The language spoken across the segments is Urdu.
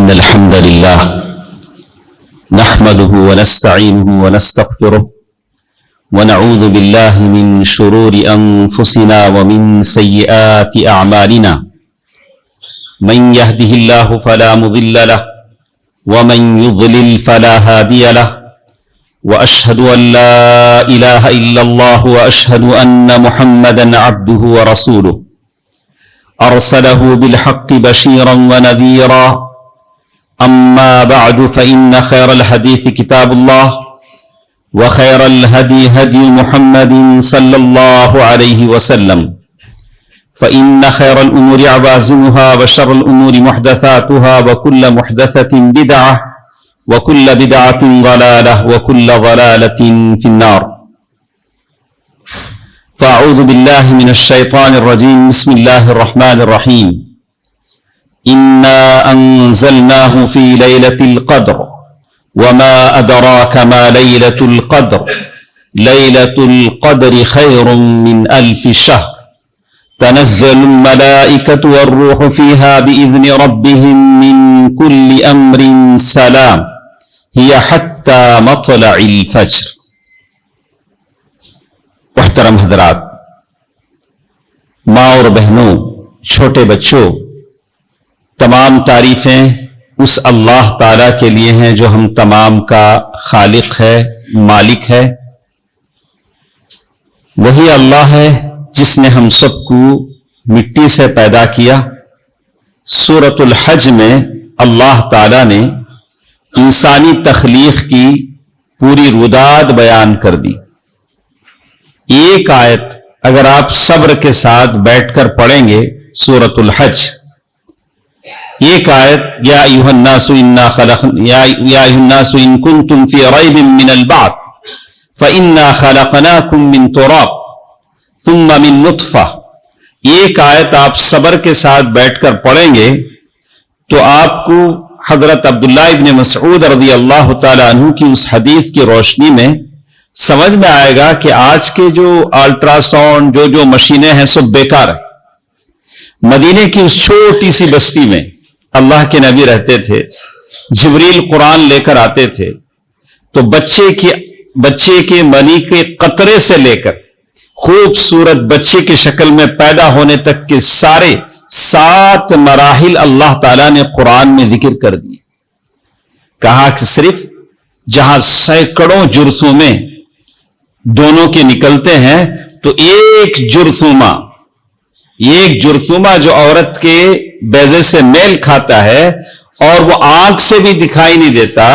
إن الحمد لله نحمده ونستعينه ونستغفره ونعوذ بالله من شرور أنفسنا ومن سيئات أعمالنا من يهده الله فلا مضل له ومن يضلل فلا هادي له وأشهد أن لا إله إلا الله وأشهد أن محمدا عبده ورسوله أرسله بالحق بشيرا ونذيرا أما بعد فإن خير الحديث كتاب الله وخير الهدي هدي محمد صلى الله عليه وسلم فإن خير الأمور عوازمها وشر الأمور محدثاتها وكل محدثة بدعة وكل بدعة ضلالة وكل ضلالة في النار فأعوذ بالله من الشيطان الرجيم بسم الله الرحمن الرحيم إنا أنزلناه في ليلة القدر وما أدراك ما ليلة القدر ليلة القدر خير من ألف شهر تنزل الملائكة والروح فيها بإذن ربهم من كل أمر سلام هي حتى مطلع الفجر. محترم حضرات، ماں اور بہنوں، چھوٹے بچوں، تمام تعریفیں اس اللہ تعالیٰ کے لیے ہیں جو ہم تمام کا خالق ہے، مالک ہے. وہی اللہ ہے جس نے ہم سب کو مٹی سے پیدا کیا. سورۃ الحج میں اللہ تعالیٰ نے انسانی تخلیق کی پوری روداد بیان کر دی. ایک آیت اگر آپ صبر کے ساتھ بیٹھ کر پڑھیں گے سورۃ الحج، ایک آیت یا ایھا الناس ان کنتم فی ریب من البعث فإنا خلقناکم من تراب ثم من نطفہ، ایک آیت آپ صبر کے ساتھ بیٹھ کر پڑھیں گے تو آپ کو حضرت عبداللہ ابن مسعود رضی اللہ تعالی عنہ کی اس حدیث کی روشنی میں سمجھ میں آئے گا کہ آج کے جو الٹرا ساؤنڈ جو مشینیں ہیں سب بیکار ہیں. مدینے کی اس چھوٹی سی بستی میں اللہ کے نبی رہتے تھے. جبریل قرآن لے کر آتے تھے تو بچے کے منی کے قطرے سے لے کر خوبصورت بچے کی شکل میں پیدا ہونے تک کے سارے 7 مراحل اللہ تعالیٰ نے قرآن میں ذکر کر دیے. کہا کہ صرف جہاں سینکڑوں جرثومے دونوں کے نکلتے ہیں تو ایک جرثومہ جو عورت کے بیضے سے میل کھاتا ہے اور وہ آنکھ سے بھی دکھائی نہیں دیتا،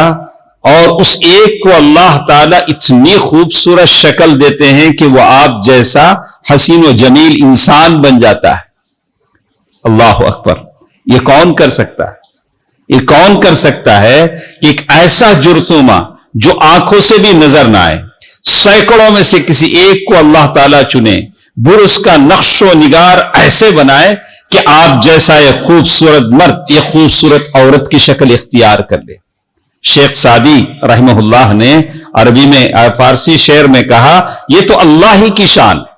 اور اس ایک کو اللہ تعالیٰ اتنی خوبصورت شکل دیتے ہیں کہ وہ آپ جیسا حسین و جمیل انسان بن جاتا ہے. اللہ اکبر! یہ کون کر سکتا ہے؟ یہ کون کر سکتا ہے کہ ایک ایسا جرثومہ جو آنکھوں سے بھی نظر نہ آئے، سینکڑوں میں سے کسی ایک کو اللہ تعالیٰ چنے، پھر اس کا نقش و نگار ایسے بنائے کہ آپ جیسا یہ خوبصورت مرد، یہ خوبصورت عورت کی شکل اختیار کر لے. شیخ سعدی رحمہ اللہ نے عربی میں فارسی شعر میں کہا یہ تو اللہ ہی کی شان ہے،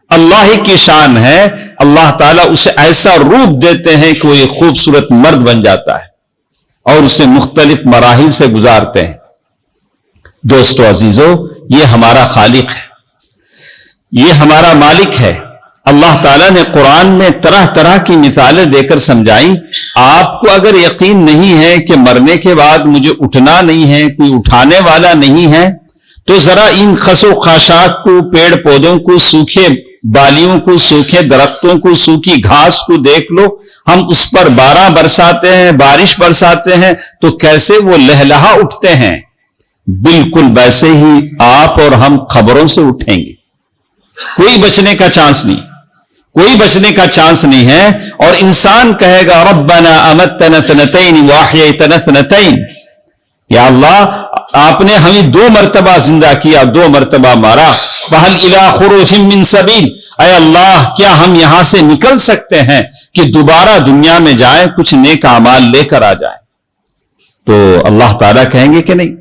اللہ ہی کی شان ہے. اللہ تعالیٰ اسے ایسا روپ دیتے ہیں کہ وہ یہ خوبصورت مرد بن جاتا ہے اور اسے مختلف مراحل سے گزارتے ہیں. دوستو عزیزو، یہ ہمارا خالق ہے، یہ ہمارا مالک ہے. اللہ تعالیٰ نے قرآن میں طرح طرح کی مثالیں دے کر سمجھائیں. آپ کو اگر یقین نہیں ہے کہ مرنے کے بعد مجھے اٹھنا نہیں ہے، کوئی اٹھانے والا نہیں ہے، تو ذرا ان خس و خاشاک کو، پیڑ پودوں کو، سوکھے بالیوں کو، سوکھے درختوں کو، سوکھی گھاس کو دیکھ لو. ہم اس پر بارہ برساتے ہیں، بارش برساتے ہیں تو کیسے وہ لہلہا اٹھتے ہیں. بالکل ویسے ہی آپ اور ہم خبروں سے اٹھیں گے. کوئی بچنے کا چانس نہیں، کوئی بچنے کا چانس نہیں ہے. اور انسان کہے گا ربنا امتنا اثنتین واحییتنا اثنتین، یا اللہ آپ نے ہمیں 2 مرتبہ زندہ کیا، 2 مرتبہ مارا. فہل الی خروج من سبیل، اے اللہ کیا ہم یہاں سے نکل سکتے ہیں کہ دوبارہ دنیا میں جائیں، کچھ نیک اعمال لے کر آ جائیں؟ تو اللہ تعالیٰ کہیں گے کہ نہیں.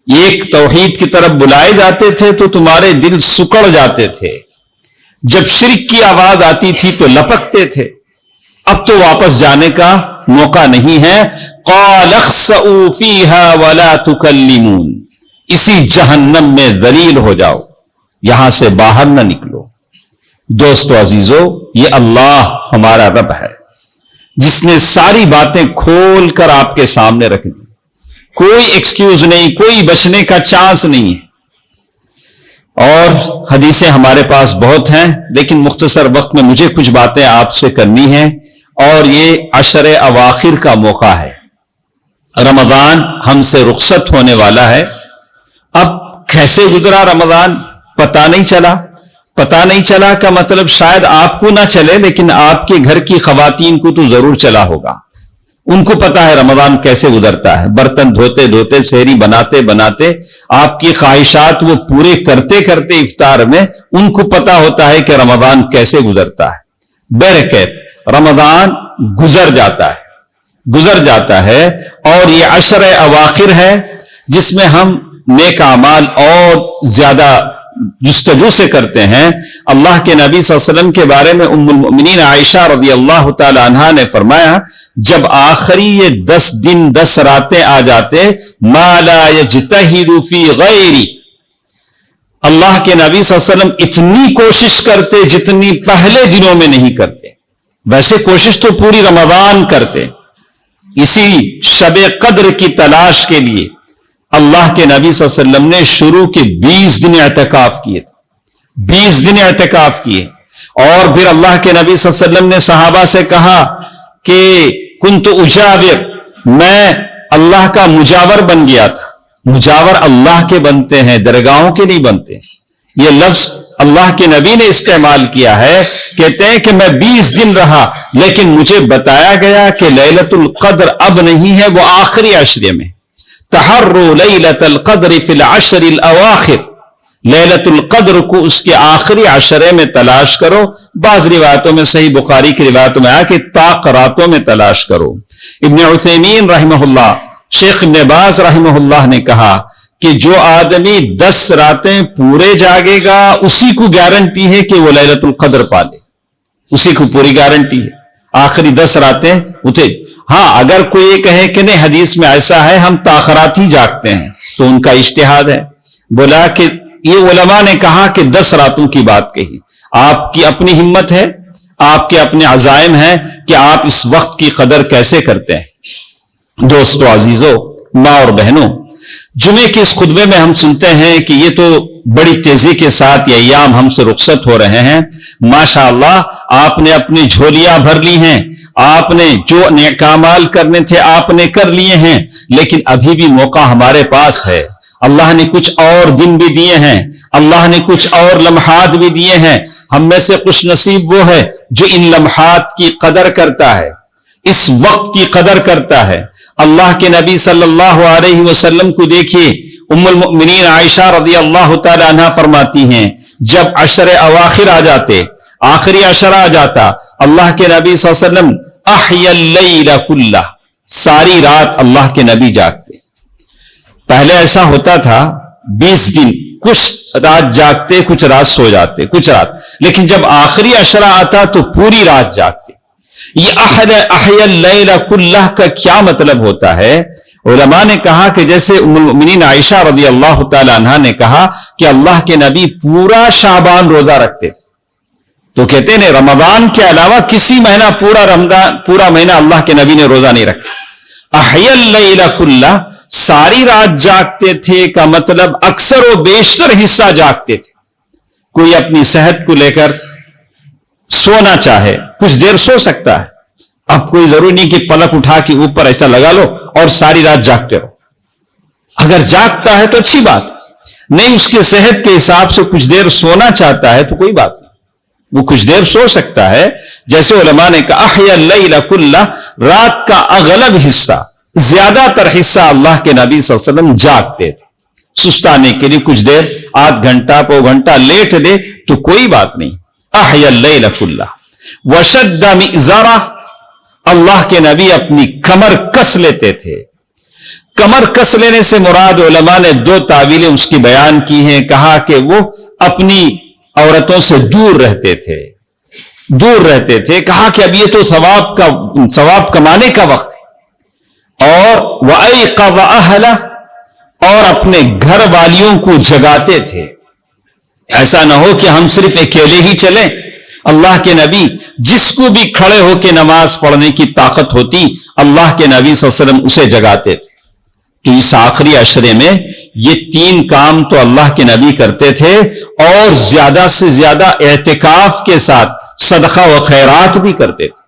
ایک توحید کی طرف بلائے جاتے تھے تو تمہارے دل سکڑ جاتے تھے، جب شرک کی آواز آتی تھی تو لپکتے تھے. اب تو واپس جانے کا موقع نہیں ہے. قال اخسؤوا فيها ولا تكلمون، اسی جہنم میں ذلیل ہو جاؤ، یہاں سے باہر نہ نکلو۔ دوستو عزیزو، یہ اللہ ہمارا رب ہے جس نے ساری باتیں کھول کر آپ کے سامنے رکھ دی، کوئی ایکسکیوز نہیں، کوئی بچنے کا چانس نہیں ہے۔ اور حدیثیں ہمارے پاس بہت ہیں، لیکن مختصر وقت میں مجھے کچھ باتیں آپ سے کرنی ہیں، اور یہ عشر اواخر کا موقع ہے، رمضان ہم سے رخصت ہونے والا ہے۔ اب کیسے گزرا رمضان پتہ نہیں چلا کا مطلب شاید آپ کو نہ چلے، لیکن آپ کے گھر کی خواتین کو تو ضرور چلا ہوگا، ان کو پتا ہے رمضان کیسے گزرتا ہے۔ برتن دھوتے دھوتے، سحری بناتے بناتے، آپ کی خواہشات وہ پورے کرتے کرتے افطار میں ان کو پتا ہوتا ہے کہ رمضان کیسے گزرتا ہے۔ بہرکیف رمضان گزر جاتا ہے، اور یہ عشر اواخر ہے جس میں ہم نیک اعمال اور زیادہ جستجو سے کرتے ہیں۔ اللہ کے نبی صلی اللہ علیہ وسلم کے بارے میں ام المؤمنین عائشہ رضی اللہ تعالی عنہا نے فرمایا، جب آخری یہ 10 دن 10 راتیں آ جاتے، ما لا یجتہد فی غیری، اللہ کے نبی صلی اللہ علیہ وسلم اتنی کوشش کرتے جتنی پہلے دنوں میں نہیں کرتے۔ ویسے کوشش تو پوری رمضان کرتے، اسی شب قدر کی تلاش کے لیے اللہ کے نبی صلی اللہ علیہ وسلم نے شروع کے 20 دن اعتکاف کیے تھے، 20 دن اعتکاف کیے۔ اور پھر اللہ کے نبی صلی اللہ علیہ وسلم نے صحابہ سے کہا کہ کنت اجاور، میں اللہ کا مجاور بن گیا تھا۔ مجاور اللہ کے بنتے ہیں، درگاہوں کے نہیں بنتے۔ یہ لفظ اللہ کے نبی نے استعمال کیا ہے، کہتے ہیں کہ میں 20 دن رہا، لیکن مجھے بتایا گیا کہ لیلۃ القدر اب نہیں ہے، وہ آخری عشرے میں۔ تحروا لیلۃ القدر فی العشر الاواخر، لیلۃ القدر کو اس کے آخری عشرے میں تلاش کرو۔ بعض روایتوں میں، صحیح بخاری کی روایتوں میں آیا کہ طاق راتوں میں تلاش کرو۔ ابن عثیمین رحمہ اللہ، شیخ ابن باز رحمہ اللہ نے کہا کہ جو آدمی 10 راتیں پورے جاگے گا، اسی کو گارنٹی ہے کہ وہ لیلۃ القدر پالے، اسی کو پوری گارنٹی ہے۔ آخری 10 راتیں اٹھے۔ ہاں، اگر کوئی یہ کہے کہ نہیں حدیث میں ایسا ہے ہم تاخرات ہی جاگتے ہیں، تو ان کا اجتہاد ہے۔ بولا کہ یہ علماء نے کہا کہ 10 راتوں کی بات کہی، آپ کی اپنی ہمت ہے، آپ کے اپنے عزائم ہیں کہ آپ اس وقت کی قدر کیسے کرتے ہیں۔ دوستو عزیزو، ماں اور بہنوں، جمعے کے اس خطبے میں ہم سنتے ہیں کہ یہ تو بڑی تیزی کے ساتھ یہ ایام ہم سے رخصت ہو رہے ہیں۔ ماشاءاللہ آپ نے اپنی جھولیاں بھر لی ہیں، آپ نے جو نیک اعمال کرنے تھے آپ نے کر لیے ہیں، لیکن ابھی بھی موقع ہمارے پاس ہے۔ اللہ نے کچھ اور دن بھی دیے ہیں، اللہ نے کچھ اور لمحات بھی دیے ہیں۔ ہم میں سے خوش نصیب وہ ہے جو ان لمحات کی قدر کرتا ہے، اس وقت کی قدر کرتا ہے۔ اللہ کے نبی صلی اللہ علیہ وسلم کو دیکھیے، ام المؤمنین عائشہ رضی اللہ تعالی عنہ فرماتی ہیں، جب عشر اواخر آ جاتے، آخری عشرہ آ جاتا، اللہ کے نبی صلی اللہ علیہ وسلم احیا اللیل کلہ، ساری رات اللہ کے نبی جاگتے۔ پہلے ایسا ہوتا تھا 20 دن کچھ رات جاگتے، کچھ رات سو جاتے، کچھ رات، لیکن جب آخری عشرہ آتا تو پوری رات جاگتے۔ یہ احیا اللیل کلہ کا کیا مطلب ہوتا ہے؟ علماء نے کہا کہ جیسے ام المؤمنین عائشہ رضی اللہ تعالی عنہا نے کہا کہ اللہ کے نبی پورا شعبان روزہ رکھتے تھے، تو کہتے ہیں رمضان کے علاوہ کسی مہینہ پورا مہینہ اللہ کے نبی نے روزہ نہیں رکھا۔ احیا اللیل کلہ، ساری رات جاگتے تھے کا مطلب اکثر و بیشتر حصہ جاگتے تھے۔ کوئی اپنی صحت کو لے کر سونا چاہے کچھ دیر سو سکتا ہے، اب کوئی ضروری نہیں کہ پلک اٹھا کے اوپر ایسا لگا لو اور ساری رات جاگتے رہو۔ اگر جاگتا ہے تو اچھی بات، نہیں اس کے صحت کے حساب سے کچھ دیر سونا چاہتا ہے تو کوئی بات نہیں، وہ کچھ دیر سو سکتا ہے۔ جیسے علماء نے کہا احیا اللیل کلہ، رات کا اغلب حصہ، زیادہ تر حصہ اللہ کے نبی صلی اللہ علیہ وسلم جاگتے تھے۔ سستانے کے لیے کچھ دیر، آدھ گھنٹہ پو گھنٹہ لیٹ لے تو کوئی بات نہیں۔ احیا اللیل کلہ وشد مئزرہ، اللہ کے نبی اپنی کمر کس لیتے تھے۔ کمر کس لینے سے مراد علماء نے 2 تعویلیں اس کی بیان کی ہیں۔ کہا کہ وہ اپنی عورتوں سے دور رہتے تھے، کہا کہ اب یہ تو ثواب کمانے کا وقت ہے، اور وَأَيْقَظَ أَهْلَهُ، اور اپنے گھر والیوں کو جگاتے تھے. ایسا نہ ہو کہ ہم صرف اکیلے ہی چلیں. اللہ کے نبی جس کو بھی کھڑے ہو کے نماز پڑھنے کی طاقت ہوتی، اللہ کے نبی صلی اللہ علیہ وسلم اسے جگاتے تھے. تو اس آخری عشرے میں یہ 3 کام تو اللہ کے نبی کرتے تھے، اور زیادہ سے زیادہ اعتکاف کے ساتھ صدقہ و خیرات بھی کرتے تھے.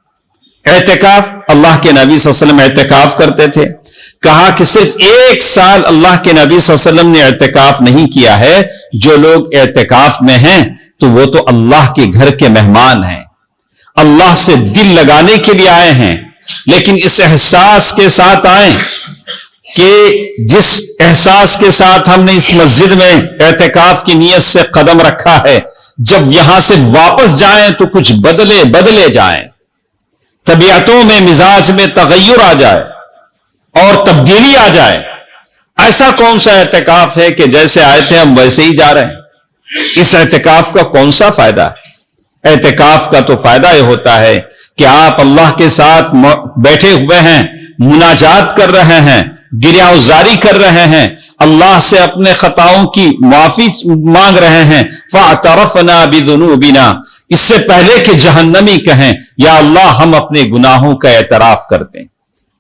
اعتکاف، اللہ کے نبی صلی اللہ علیہ وسلم اعتکاف کرتے تھے. کہا کہ صرف 1 سال اللہ کے نبی صلی اللہ علیہ وسلم نے اعتکاف نہیں کیا ہے. جو لوگ اعتکاف میں ہیں تو وہ تو اللہ کے گھر کے مہمان ہیں، اللہ سے دل لگانے کے لیے آئے ہیں، لیکن اس احساس کے ساتھ آئیں کہ جس احساس کے ساتھ ہم نے اس مسجد میں اعتکاف کی نیت سے قدم رکھا ہے، جب یہاں سے واپس جائیں تو کچھ بدلے جائیں، طبیعتوں میں مزاج میں تغیر آ جائے اور تبدیلی آ جائے. ایسا کون سا اعتکاف ہے کہ جیسے آئے تھے ہم ویسے ہی جا رہے ہیں؟ اس اعتکاف کا کون سا فائدہ ہے؟ اعتکاف کا تو فائدہ یہ ہوتا ہے کہ آپ اللہ کے ساتھ بیٹھے ہوئے ہیں، مناجات کر رہے ہیں، گریہ وزاری کر رہے ہیں، اللہ سے اپنے خطاؤں کی معافی مانگ رہے ہیں. فاعترفنا بذنوبنا، اس سے پہلے کہ جہنمی کہیں یا اللہ ہم اپنے گناہوں کا اعتراف کرتے ہیں.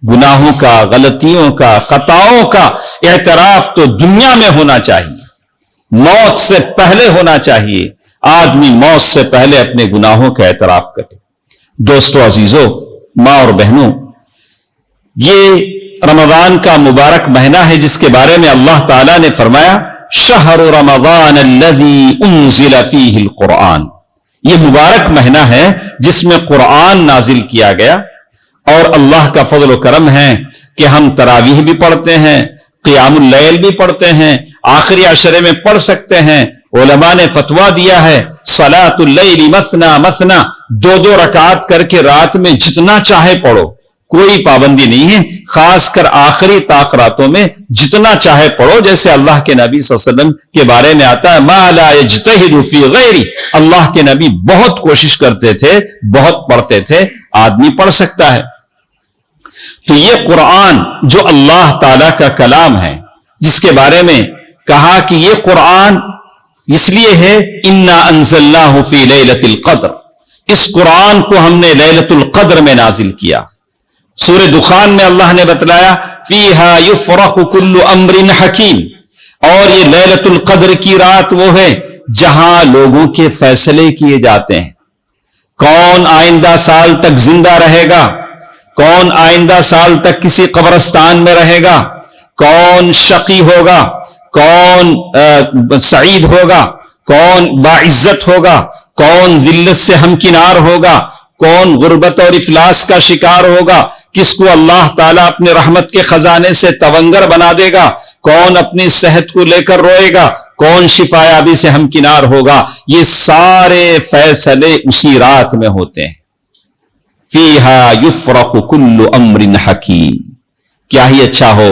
گناہوں کا، غلطیوں کا، خطاؤں کا اعتراف تو دنیا میں ہونا چاہیے، موت سے پہلے ہونا چاہیے. آدمی موت سے پہلے اپنے گناہوں کا اعتراف کرے. دوستو عزیزو، ماں اور بہنوں، یہ رمضان کا مبارک مہینہ ہے جس کے بارے میں اللہ تعالیٰ نے فرمایا شہر رمضان الذی انزل فیہ القرآن. یہ مبارک مہینہ ہے جس میں قرآن نازل کیا گیا. اور اللہ کا فضل و کرم ہے کہ ہم تراویح بھی پڑھتے ہیں، قیام اللیل بھی پڑھتے ہیں، آخری عشرے میں پڑھ سکتے ہیں. علماء نے فتویٰ دیا ہے صلاۃ اللیل مثنا مثنا، 2 رکعات کر کے رات میں جتنا چاہے پڑھو، کوئی پابندی نہیں ہے. خاص کر آخری طاق راتوں میں جتنا چاہے پڑھو، جیسے اللہ کے نبی صلی اللہ علیہ وسلم کے بارے میں آتا ہے ما لا یجتہد فی غیری، اللہ کے نبی بہت کوشش کرتے تھے، بہت پڑھتے تھے. آدمی پڑھ سکتا ہے. تو یہ قرآن جو اللہ تعالی کا کلام ہے، جس کے بارے میں کہا کہ یہ قرآن اس لیے ہے انا انزلناہ فی لیلۃ القدر، اس قرآن کو ہم نے لیلۃ القدر میں نازل کیا. سورہ دخان میں اللہ نے بتلایا فیہا یفرق کل امر حکیم، اور یہ لیلۃ القدر کی رات وہ ہے جہاں لوگوں کے فیصلے کیے جاتے ہیں. کون آئندہ سال تک زندہ رہے گا، کون آئندہ سال تک کسی قبرستان میں رہے گا، کون شقی ہوگا، کون سعید ہوگا، کون باعزت ہوگا، کون ذلت سے ہمکنار ہوگا، کون غربت اور افلاس کا شکار ہوگا، کس کو اللہ تعالیٰ اپنے رحمت کے خزانے سے تونگر بنا دے گا، کون اپنی صحت کو لے کر روئے گا، کون شفایابی سے ہمکنار ہوگا. یہ سارے فیصلے اسی رات میں ہوتے ہیں. فیہا یفرق کل امر حکیم. کیا ہی اچھا ہو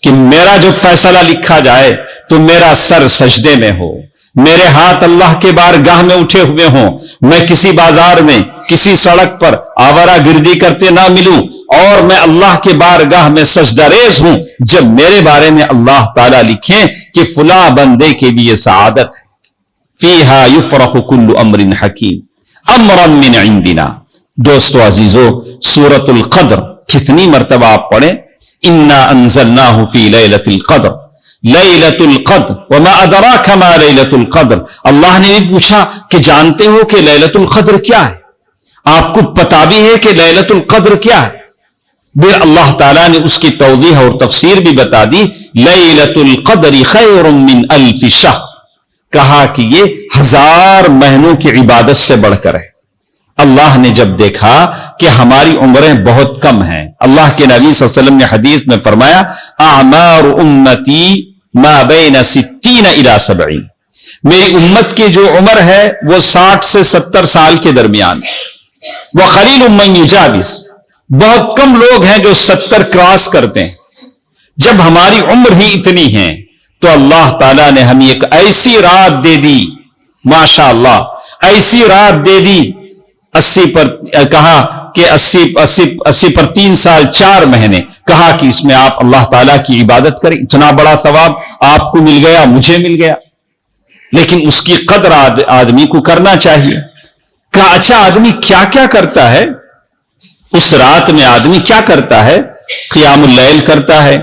کہ میرا جو فیصلہ لکھا جائے تو میرا سر سجدے میں ہو، میرے ہاتھ اللہ کے بارگاہ میں اٹھے ہوئے ہوں، میں کسی بازار میں کسی سڑک پر آوارہ گردی کرتے نہ ملوں، اور میں اللہ کے بارگاہ میں سجدہ ریز ہوں جب میرے بارے میں اللہ تعالیٰ لکھیں کہ فلاں بندے کے لیے سعادت ہے. فیہا یفرق کل امر حکیم امرا من عندنا. دوستو عزیزو، سورۃ القدر کتنی مرتبہ آپ پڑھیں، انا انزلناہ فی لیلۃ القدر. لیلۃ القدر وما ادراک ما لیلۃ القدر. اللہ نے بھی پوچھا کہ جانتے ہو کہ لیلۃ القدر کیا ہے؟ آپ کو پتا بھی ہے کہ لیلۃ القدر کیا ہے؟ پھر اللہ تعالیٰ نے اس کی توضیح اور تفسیر بھی بتا دی. لیلۃ القدر خیر من الف شہر. کہا کہ یہ 1000 مہینوں کی عبادت سے بڑھ کر ہے. اللہ نے جب دیکھا کہ ہماری عمریں بہت کم ہیں، اللہ کے نبی صلی اللہ علیہ وسلم نے حدیث میں فرمایا اعمار امتی ما بین 60 الی 70. میری امت کی جو عمر ہے وہ 60 سے 70 سال کے درمیان. وقلیل من یجاوز. بہت کم لوگ ہیں جو 70 کراس کرتے ہیں. جب ہماری عمر ہی اتنی ہے تو اللہ تعالیٰ نے ہمیں ایک ایسی رات دے دی، ماشاء اللہ ایسی رات دے دی. 80 پر کہا کہ 80 پر 3 سال 4 مہینے کہا کہ اس میں آپ اللہ تعالیٰ کی عبادت کریں، اتنا بڑا ثواب آپ کو مل گیا، مجھے مل گیا. لیکن اس کی قدر آدمی کو کرنا چاہیے. کہا اچھا آدمی کیا کیا کرتا ہے اس رات میں؟ آدمی کیا کرتا ہے؟ قیام اللیل کرتا ہے،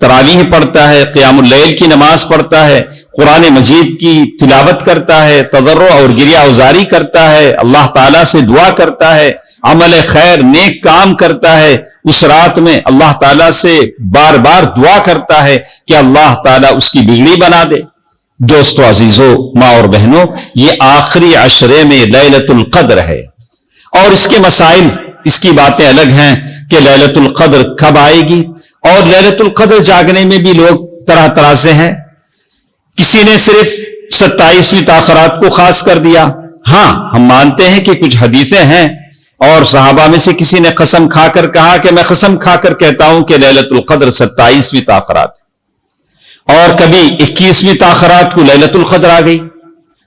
تراویح پڑھتا ہے، قیام اللیل کی نماز پڑھتا ہے، قرآن مجید کی تلاوت کرتا ہے، تضرع اور گریہ ازاری کرتا ہے، اللہ تعالیٰ سے دعا کرتا ہے، عمل خیر نیک کام کرتا ہے. اس رات میں اللہ تعالیٰ سے بار بار دعا کرتا ہے کہ اللہ تعالیٰ اس کی بگڑی بنا دے. دوستو عزیزو، ماں اور بہنوں، یہ آخری عشرے میں لیلۃ القدر ہے، اور اس کے مسائل، اس کی باتیں الگ ہیں کہ لیلۃ القدر کب آئے گی. اور لیلۃ القدر جاگنے میں بھی لوگ طرح طرح سے ہیں. کسی نے صرف 27ویں تاخرات کو خاص کر دیا. ہاں ہم مانتے ہیں کہ کچھ حدیثیں ہیں، اور صحابہ میں سے کسی نے قسم کھا کر کہا کہ میں قسم کھا کر کہتا ہوں کہ لیلۃ القدر 27ویں تاخرات ہے. اور کبھی 21ویں تاخرات کو لیلۃ القدر آ گئی.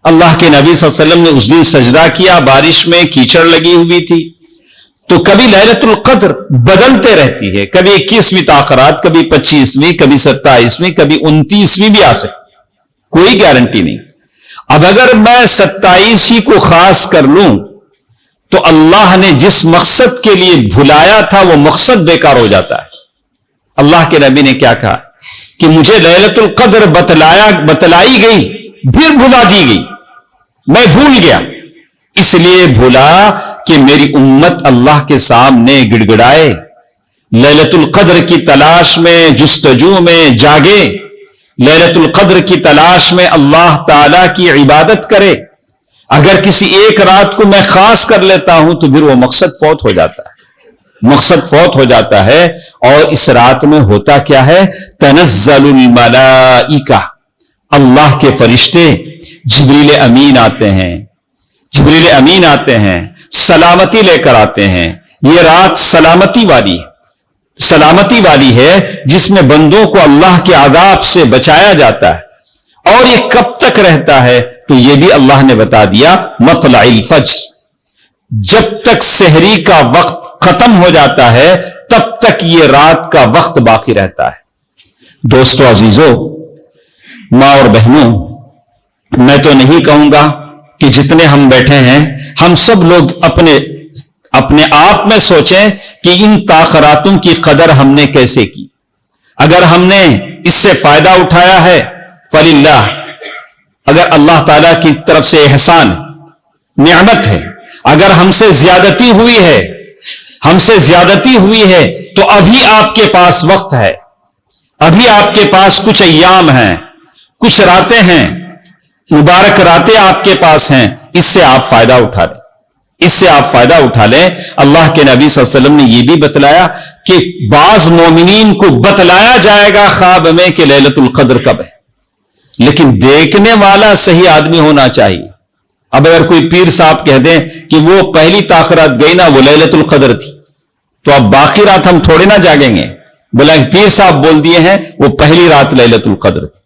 اللہ کے نبی صلی اللہ علیہ وسلم نے اس دن سجدہ کیا، بارش میں کیچڑ لگی ہوئی تھی. تو کبھی لیلۃ القدر بدلتے رہتی ہے، کبھی 21ویں تاخرات، کبھی 25ویں، کبھی 27ویں، کبھی 29ویں بھی آ سکتی، کوئی گارنٹی نہیں. اب اگر میں 27ویں کو خاص کر لوں تو اللہ نے جس مقصد کے لیے بھلایا تھا وہ مقصد بیکار ہو جاتا ہے. اللہ کے نبی نے کیا کہا کہ مجھے لیلۃ القدر بتلائی گئی، پھر بھلا دی گئی، میں بھول گیا. اس لیے بھولا کہ میری امت اللہ کے سامنے گڑ گڑائے، لیلۃ القدر کی تلاش میں، جستجو میں جاگے، لیلۃ القدر کی تلاش میں اللہ تعالی کی عبادت کرے. اگر کسی ایک رات کو میں خاص کر لیتا ہوں تو پھر وہ مقصد فوت ہو جاتا ہے، مقصد فوت ہو جاتا ہے. اور اس رات میں ہوتا کیا ہے؟ تنزل الملائکہ، اللہ کے فرشتے جبریل امین آتے ہیں، جبریل امین آتے ہیں، سلامتی لے کر آتے ہیں. یہ رات سلامتی والی ہے جس میں بندوں کو اللہ کے عذاب سے بچایا جاتا ہے. اور یہ کب تک رہتا ہے؟ تو یہ بھی اللہ نے بتا دیا، مطلع الفجر، جب تک سحری کا وقت ختم ہو جاتا ہے تب تک یہ رات کا وقت باقی رہتا ہے. دوستو عزیزو، ماں اور بہنوں، میں تو نہیں کہوں گا کہ جتنے ہم بیٹھے ہیں ہم سب لوگ اپنے آپ میں سوچیں کہ ان تاخراتوں کی قدر ہم نے کیسے کی. اگر ہم نے اس سے فائدہ اٹھایا ہے فللہ، اگر اللہ تعالیٰ کی طرف سے احسان نعمت ہے. اگر ہم سے زیادتی ہوئی ہے تو ابھی آپ کے پاس وقت ہے، ابھی آپ کے پاس کچھ ایام ہیں، کچھ راتیں ہیں، مبارک راتیں آپ کے پاس ہیں. اس سے آپ فائدہ اٹھا لیں. اللہ کے نبی صلی اللہ علیہ وسلم نے یہ بھی بتلایا کہ بعض مومنین کو بتلایا جائے گا خواب میں کہ لیلۃ القدر کب ہے، لیکن دیکھنے والا صحیح آدمی ہونا چاہیے. اب اگر کوئی پیر صاحب کہہ دیں کہ وہ پہلی تاخرات گئی نا وہ لیلۃ القدر تھی، تو اب باقی رات ہم تھوڑے نہ جاگیں گے. بولا پیر صاحب بول دیے ہیں وہ پہلی رات لیلۃ القدر تھی.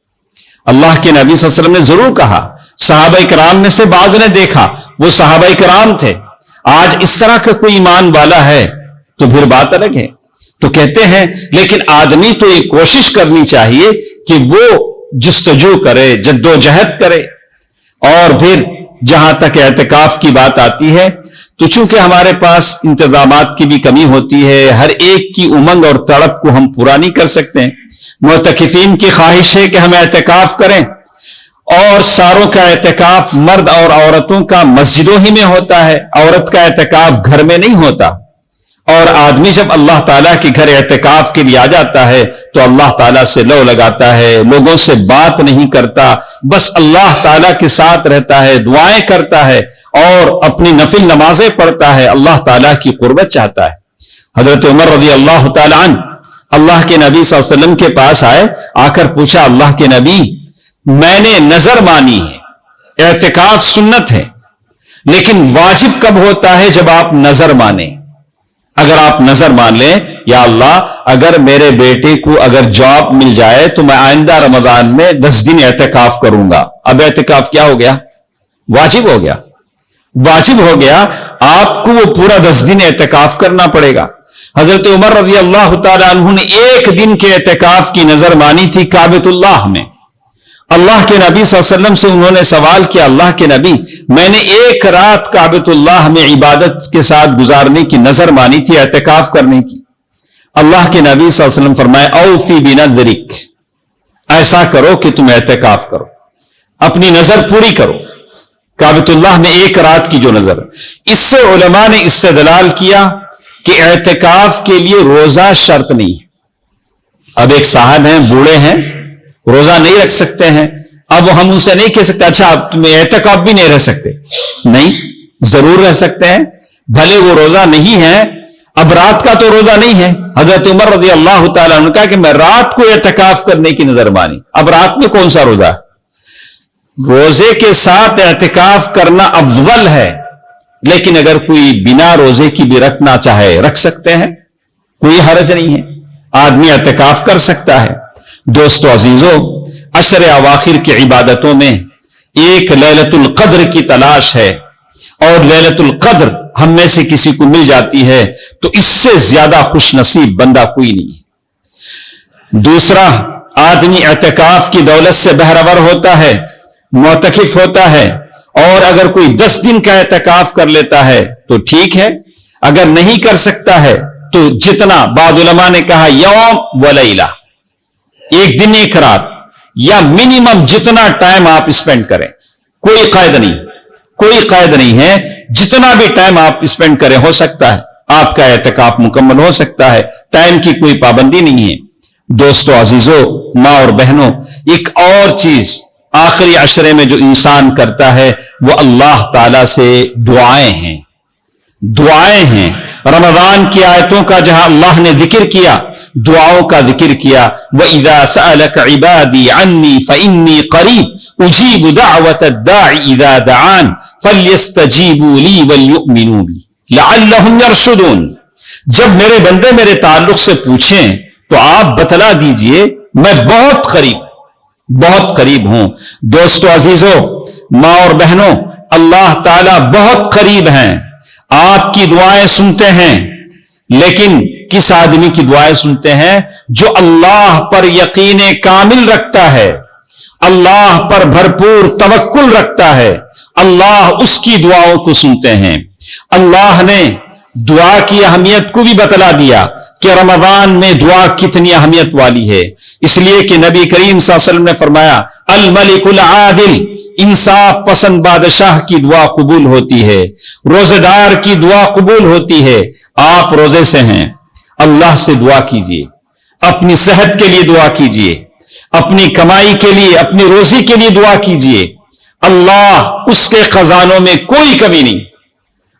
اللہ کے نبی صلی اللہ علیہ وسلم نے ضرور کہا. صحابہ کرام میں سے بعض نے دیکھا، وہ صحابہ کرام تھے. آج اس طرح کا کوئی ایمان والا ہے تو پھر بات الگ ہے. تو کہتے ہیں لیکن آدمی تو یہ کوشش کرنی چاہیے کہ وہ جستجو کرے، جدوجہد کرے. اور پھر جہاں تک اعتکاف کی بات آتی ہے تو چونکہ ہمارے پاس انتظامات کی بھی کمی ہوتی ہے، ہر ایک کی امنگ اور تڑپ کو ہم پورا نہیں کر سکتے ہیں. معتکفین کی خواہش ہے کہ ہم اعتکاف کریں، اور ساروں کا اعتکاف مرد اور عورتوں کا مسجدوں ہی میں ہوتا ہے، عورت کا اعتکاف گھر میں نہیں ہوتا. اور آدمی جب اللہ تعالیٰ کے گھر اعتکاف کے لیے آ جاتا ہے تو اللہ تعالیٰ سے لو لگاتا ہے، لوگوں سے بات نہیں کرتا، بس اللہ تعالیٰ کے ساتھ رہتا ہے، دعائیں کرتا ہے اور اپنی نفل نمازیں پڑھتا ہے، اللہ تعالیٰ کی قربت چاہتا ہے. حضرت عمر رضی اللہ تعالیٰ عنہ اللہ کے نبی صلی اللہ علیہ وسلم کے پاس آئے، آ کر پوچھا اللہ کے نبی میں نے نظر مانی ہے، اعتکاف سنت ہے، لیکن واجب کب ہوتا ہے؟ جب آپ نظر مانیں. اگر آپ نظر مان لیں یا اللہ اگر میرے بیٹے کو اگر جاب مل جائے تو میں آئندہ رمضان میں 10 دن اعتکاف کروں گا. اب اعتکاف کیا ہو گیا؟ واجب ہو گیا. واجب ہو گیا آپ کو وہ پورا 10 دن اعتکاف کرنا پڑے گا۔ حضرت عمر رضی اللہ تعالیٰ عنہ نے ایک دن کے اعتکاف کی نظر مانی تھی کعبۃ اللہ میں۔ اللہ کے نبی صلی اللہ علیہ وسلم سے انہوں نے سوال کیا، اللہ کے نبی میں نے ایک رات کعبۃ اللہ میں عبادت کے ساتھ گزارنے کی نظر مانی تھی، اعتکاف کرنے کی۔ اللہ کے نبی صلی اللہ علیہ وسلم فرمائے اوفی بنذرک، ایسا کرو کہ تم اعتکاف کرو، اپنی نظر پوری کرو کعبۃ اللہ میں ایک رات کی جو نظر۔ اس سے علماء نے استدلال کیا کہ اعتکاف کے لیے روزہ شرط نہیں ہے۔ اب ایک صاحب ہیں، بوڑھے ہیں، روزہ نہیں رکھ سکتے ہیں، اب ہم ان سے نہیں کہہ سکتے اچھا اب تم اعتکاف بھی نہیں رہ سکتے، نہیں، ضرور رہ سکتے ہیں، بھلے وہ روزہ نہیں ہے، اب رات کا تو روزہ نہیں ہے۔ حضرت عمر رضی اللہ تعالیٰ عنہ نے کہا کہ میں رات کو اعتکاف کرنے کی نظر مانی، اب رات میں کون سا روزہ ہے؟ روزے کے ساتھ اعتکاف کرنا افضل ہے، لیکن اگر کوئی بنا روزے کی بھی رکھنا چاہے رکھ سکتے ہیں، کوئی حرج نہیں ہے، آدمی اعتکاف کر سکتا ہے۔ دوستو عزیزو، عشر اواخر کی عبادتوں میں ایک لیلۃ القدر کی تلاش ہے، اور لیلۃ القدر ہم میں سے کسی کو مل جاتی ہے تو اس سے زیادہ خوش نصیب بندہ کوئی نہیں ہے۔ دوسرا، آدمی اعتکاف کی دولت سے بہرور ہوتا ہے، معتکف ہوتا ہے، اور اگر کوئی 10 دن کا اعتکاف کر لیتا ہے تو ٹھیک ہے، اگر نہیں کر سکتا ہے تو جتنا، بعض علماء نے کہا یوم و لیلہ، ایک دن ایک رات، یا منیمم جتنا ٹائم آپ اسپینڈ کریں، کوئی قید نہیں، کوئی قید نہیں ہے، جتنا بھی ٹائم آپ اسپینڈ کریں ہو سکتا ہے آپ کا اعتکاف مکمل ہو سکتا ہے، ٹائم کی کوئی پابندی نہیں ہے۔ دوستو عزیزو، ماں اور بہنوں، ایک اور چیز آخری عشرے میں جو انسان کرتا ہے وہ اللہ تعالی سے دعائیں ہیں، دعائیں ہیں۔ رمضان کی آیتوں کا جہاں اللہ نے ذکر کیا، دعاؤں کا ذکر کیا، وَإِذَا سَأَلَكَ عِبَادِي عَنِّي فَإِنِّي قَرِيبٌ أُجِيبُ دَعْوَةَ الدَّاعِ إِذَا دَعَانِ فَلْيَسْتَجِيبُوا لِي وَلْيُؤْمِنُوا بِي لَعَلَّهُمْ يَرْشُدُونَ۔ جب میرے بندے میرے تعلق سے پوچھیں تو آپ بتلا دیجئے میں بہت قریب، بہت قریب ہوں۔ دوستو عزیزو، ماں اور بہنوں، اللہ تعالیٰ بہت قریب ہیں، آپ کی دعائیں سنتے ہیں، لیکن کس آدمی کی دعائیں سنتے ہیں؟ جو اللہ پر یقین کامل رکھتا ہے، اللہ پر بھرپور توکل رکھتا ہے، اللہ اس کی دعاؤں کو سنتے ہیں۔ اللہ نے دعا کی اہمیت کو بھی بتلا دیا کہ رمضان میں دعا کتنی اہمیت والی ہے، اس لیے کہ نبی کریم صلی اللہ علیہ وسلم نے فرمایا الملک العادل، انصاف پسند بادشاہ کی دعا قبول ہوتی ہے، روزے دار کی دعا قبول ہوتی ہے۔ آپ روزے سے ہیں، اللہ سے دعا کیجئے، اپنی صحت کے لیے دعا کیجئے، اپنی کمائی کے لیے، اپنی روزی کے لیے دعا کیجئے۔ اللہ، اس کے خزانوں میں کوئی کمی نہیں۔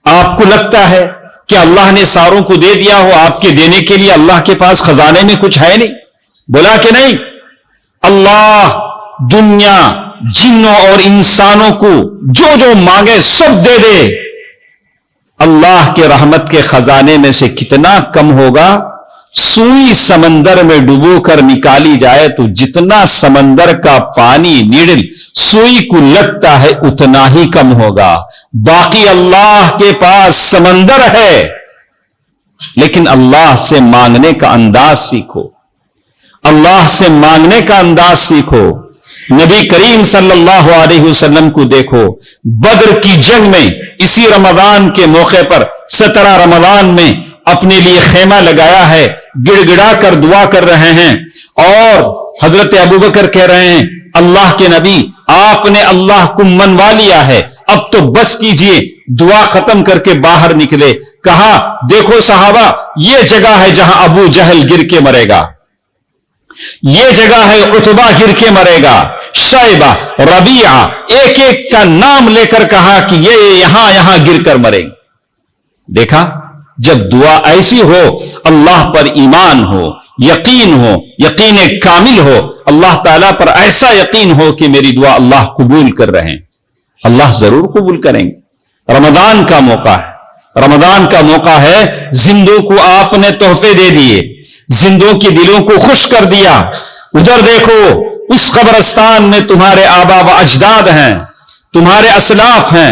آپ کو لگتا ہے کہ اللہ نے ساروں کو دے دیا ہو، آپ کے دینے کے لیے اللہ کے پاس خزانے میں کچھ ہے نہیں؟ بولا کہ نہیں، اللہ دنیا، جنوں اور انسانوں کو جو جو مانگے سب دے دے۔ اللہ کے رحمت کے خزانے میں سے کتنا کم ہوگا؟ سوئی سمندر میں ڈبو کر نکالی جائے تو جتنا سمندر کا پانی نیڈل سوئی کو لگتا ہے اتنا ہی کم ہوگا۔ باقی اللہ کے پاس سمندر ہے، لیکن اللہ سے مانگنے کا انداز سیکھو، اللہ سے مانگنے کا انداز سیکھو۔ نبی کریم صلی اللہ علیہ وسلم کو دیکھو، بدر کی جنگ میں اسی رمضان کے موقع پر 17 رمضان میں اپنے لیے خیمہ لگایا ہے، گڑ گڑا کر دعا کر رہے ہیں، اور حضرت ابوبکر کہہ رہے ہیں اللہ کے نبی آپ نے اللہ کو منوا لیا ہے، اب تو بس کیجئے۔ دعا ختم کر کے باہر نکلے، کہا دیکھو صحابہ، یہ جگہ ہے جہاں ابو جہل گر کے مرے گا، یہ جگہ ہے عتبہ گر کے مرے گا، شیبہ، ربیعہ، ایک ایک کا نام لے کر کہا کہ یہ یہاں یہاں گر کر مرے گا۔ دیکھا، جب دعا ایسی ہو، اللہ پر ایمان ہو، یقین ہو، یقین کامل ہو، اللہ تعالیٰ پر ایسا یقین ہو کہ میری دعا اللہ قبول کر رہے ہیں، اللہ ضرور قبول کریں گے۔ رمضان کا موقع ہے، رمضان کا موقع ہے، زندوں کو آپ نے تحفے دے دیے، زندوں کی دلوں کو خوش کر دیا۔ ادھر دیکھو، اس قبرستان میں تمہارے آبا و اجداد ہیں، تمہارے اسلاف ہیں،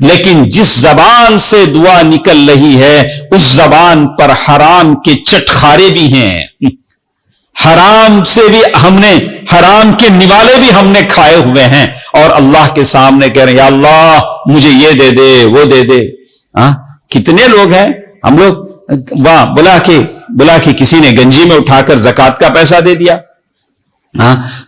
لیکن جس زبان سے دعا نکل رہی ہے اس زبان پر حرام کے چٹخارے بھی ہیں، حرام سے بھی ہم نے، حرام کے نوالے بھی ہم نے کھائے ہوئے ہیں، اور اللہ کے سامنے کہہ رہے ہیں یا اللہ مجھے یہ دے دے وہ دے دے۔ کتنے لوگ ہیں ہم لوگ بلا کے کسی نے گنجی میں اٹھا کر زکات کا پیسہ دے دیا۔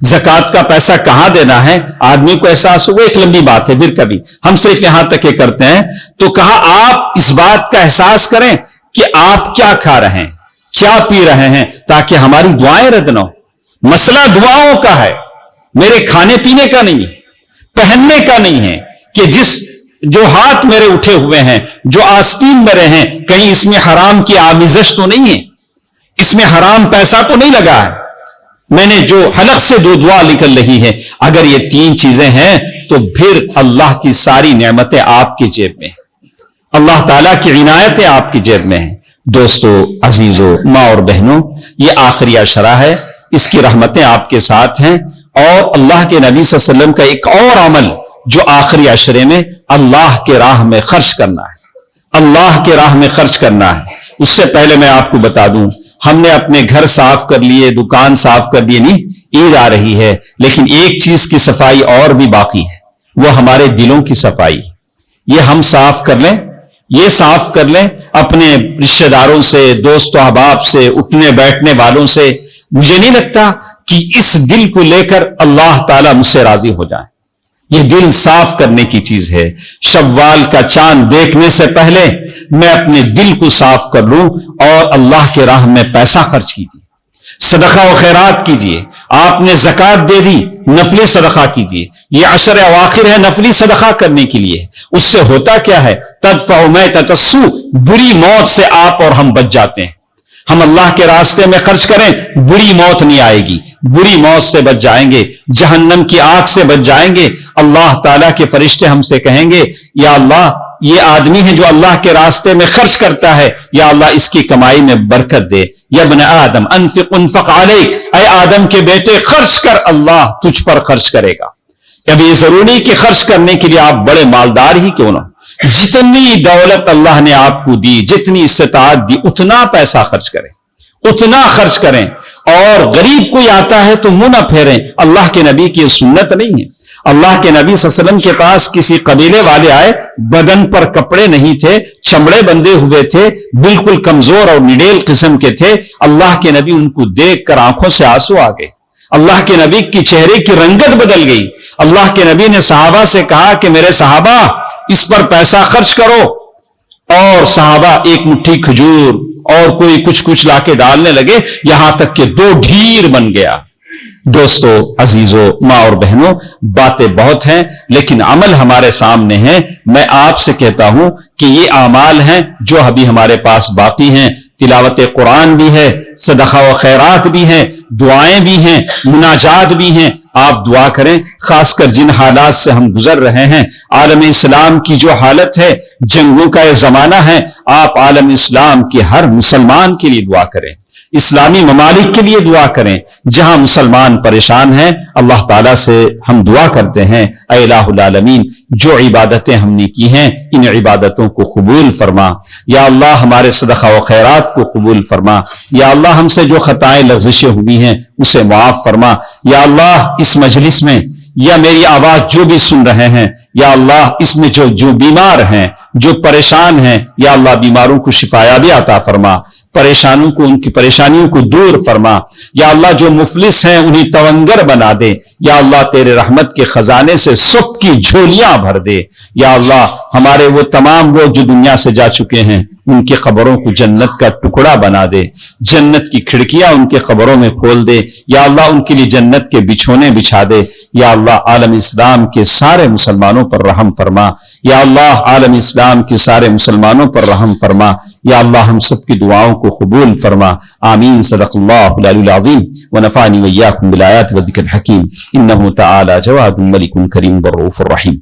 زکات کا پیسہ کہاں دینا ہے آدمی کو احساس ہو، وہ ایک لمبی بات ہے، پھر کبھی ہم صرف یہاں تک یہ کرتے ہیں۔ تو کہا آپ اس بات کا احساس کریں کہ آپ کیا کھا رہے ہیں، کیا پی رہے ہیں، تاکہ ہماری دعائیں رد نہ ہو۔ مسئلہ دعاؤں کا ہے، میرے کھانے پینے کا نہیں ہے، پہننے کا نہیں ہے، کہ جو ہاتھ میرے اٹھے ہوئے ہیں، جو آستین میرے ہیں، کہیں اس میں حرام کی آمیزش تو نہیں ہے، اس میں حرام پیسہ تو نہیں لگا ہے، میں نے جو حلق سے جو دعا نکل رہی ہے۔ اگر یہ تین چیزیں ہیں تو پھر اللہ کی ساری نعمتیں آپ کی جیب میں ہیں، اللہ تعالیٰ کی عنایتیں آپ کی جیب میں ہیں۔ دوستو عزیزو، ماں اور بہنوں، یہ آخری عشرہ ہے، اس کی رحمتیں آپ کے ساتھ ہیں، اور اللہ کے نبی صلی اللہ علیہ وسلم کا ایک اور عمل جو آخری عشرے میں اللہ کے راہ میں خرچ کرنا ہے، اللہ کے راہ میں خرچ کرنا ہے۔ اس سے پہلے میں آپ کو بتا دوں، ہم نے اپنے گھر صاف کر لیے، دکان صاف کر لیے، نہیں، عید آ رہی ہے، لیکن ایک چیز کی صفائی اور بھی باقی ہے، وہ ہمارے دلوں کی صفائی۔ یہ ہم صاف کر لیں، یہ صاف کر لیں اپنے رشتہ داروں سے، دوست و احباب سے، اٹھنے بیٹھنے والوں سے۔ مجھے نہیں لگتا کہ اس دل کو لے کر اللہ تعالیٰ مجھ سے راضی ہو جائے۔ یہ دل صاف کرنے کی چیز ہے۔ شوال کا چاند دیکھنے سے پہلے میں اپنے دل کو صاف کر لوں، اور اللہ کے راہ میں پیسہ خرچ کیجیے، صدقہ و خیرات کیجیے۔ آپ نے زکات دے دی، نفلی صدقہ کیجیے۔ یہ عشر اواخر ہے نفلی صدقہ کرنے کے لیے۔ اس سے ہوتا کیا ہے؟ تدفع میتۃ السوء، بری موت سے آپ اور ہم بچ جاتے ہیں۔ ہم اللہ کے راستے میں خرچ کریں، بری موت نہیں آئے گی، بری موت سے بچ جائیں گے، جہنم کی آگ سے بچ جائیں گے۔ اللہ تعالیٰ کے فرشتے ہم سے کہیں گے یا اللہ یہ آدمی ہے جو اللہ کے راستے میں خرچ کرتا ہے، یا اللہ اس کی کمائی میں برکت دے۔ یا ابن آدم انفق انفق علیک، اے آدم کے بیٹے خرچ کر، اللہ تجھ پر خرچ کرے گا۔ اب یہ ضروری کہ خرچ کرنے کے لیے آپ بڑے مالدار ہی کیوں نہ، جتنی دولت اللہ نے آپ کو دی، جتنی استطاعت دی، اتنا پیسہ خرچ کریں، اتنا خرچ کریں۔ اور غریب کوئی آتا ہے تو منہ نہ پھیریں، اللہ کے نبی کی سنت نہیں ہے۔ اللہ کے نبی صلی اللہ علیہ وسلم کے پاس کسی قبیلے والے آئے، بدن پر کپڑے نہیں تھے، چمڑے بندھے ہوئے تھے، بالکل کمزور اور نڈیل قسم کے تھے۔ اللہ کے نبی ان کو دیکھ کر آنکھوں سے آنسو آ گئے، اللہ کے نبی کی چہرے کی رنگت بدل گئی۔ اللہ کے نبی نے صحابہ سے کہا کہ میرے صحابہ اس پر پیسہ خرچ کرو، اور صحابہ ایک مٹھی کھجور اور کوئی کچھ لا کے ڈالنے لگے، یہاں تک کہ 2 ڈھیر بن گیا۔ دوستو عزیزو، ماں اور بہنوں، باتیں بہت ہیں لیکن عمل ہمارے سامنے ہیں۔ میں آپ سے کہتا ہوں کہ یہ اعمال ہیں جو ابھی ہمارے پاس باقی ہیں۔ تلاوت قرآن بھی ہے، صدقہ و خیرات بھی ہیں، دعائیں بھی ہیں، مناجات بھی ہیں۔ آپ دعا کریں، خاص کر جن حالات سے ہم گزر رہے ہیں، عالم اسلام کی جو حالت ہے، جنگوں کا یہ زمانہ ہے، آپ عالم اسلام کے ہر مسلمان کے لیے دعا کریں، اسلامی ممالک کے لیے دعا کریں جہاں مسلمان پریشان ہیں۔ اللہ تعالیٰ سے ہم دعا کرتے ہیں، اے الہ العالمین، جو عبادتیں ہم نے کی ہیں ان عبادتوں کو قبول فرما۔ یا اللہ ہمارے صدقہ و خیرات کو قبول فرما۔ یا اللہ ہم سے جو خطائیں لغزشیں ہوئی ہیں اسے معاف فرما۔ یا اللہ اس مجلس میں یا میری آواز جو بھی سن رہے ہیں، یا اللہ اس میں جو بیمار ہیں، جو پریشان ہیں، یا اللہ بیماروں کو شفایابی عطا فرما، پریشانوں کو ان کی پریشانیوں کو دور فرما۔ یا اللہ جو مفلس ہیں انہیں تونگر بنا دے۔ یا اللہ تیرے رحمت کے خزانے سے سب کی جھولیاں بھر دے۔ یا اللہ ہمارے وہ تمام لوگ جو دنیا سے جا چکے ہیں ان کی قبروں کو جنت کا ٹکڑا بنا دے، جنت کی کھڑکیاں ان کے قبروں میں کھول دے۔ یا اللہ ان کے لیے جنت کے بچھونے بچھا دے۔ یا اللہ عالم اسلام کے سارے مسلمانوں پر رحم فرما۔ یا اللہ عالم اسلام کے سارے مسلمانوں پر رحم فرما۔ یا اللہ ہم سب کی دعاؤں کو قبول فرما۔ آمین۔ صدق اللہ العلی العظیم ونفعنی وإياكم بالآیات والذکر الحکیم۔ انہ تعالی جواد ملک کریم رؤوف الرحیم۔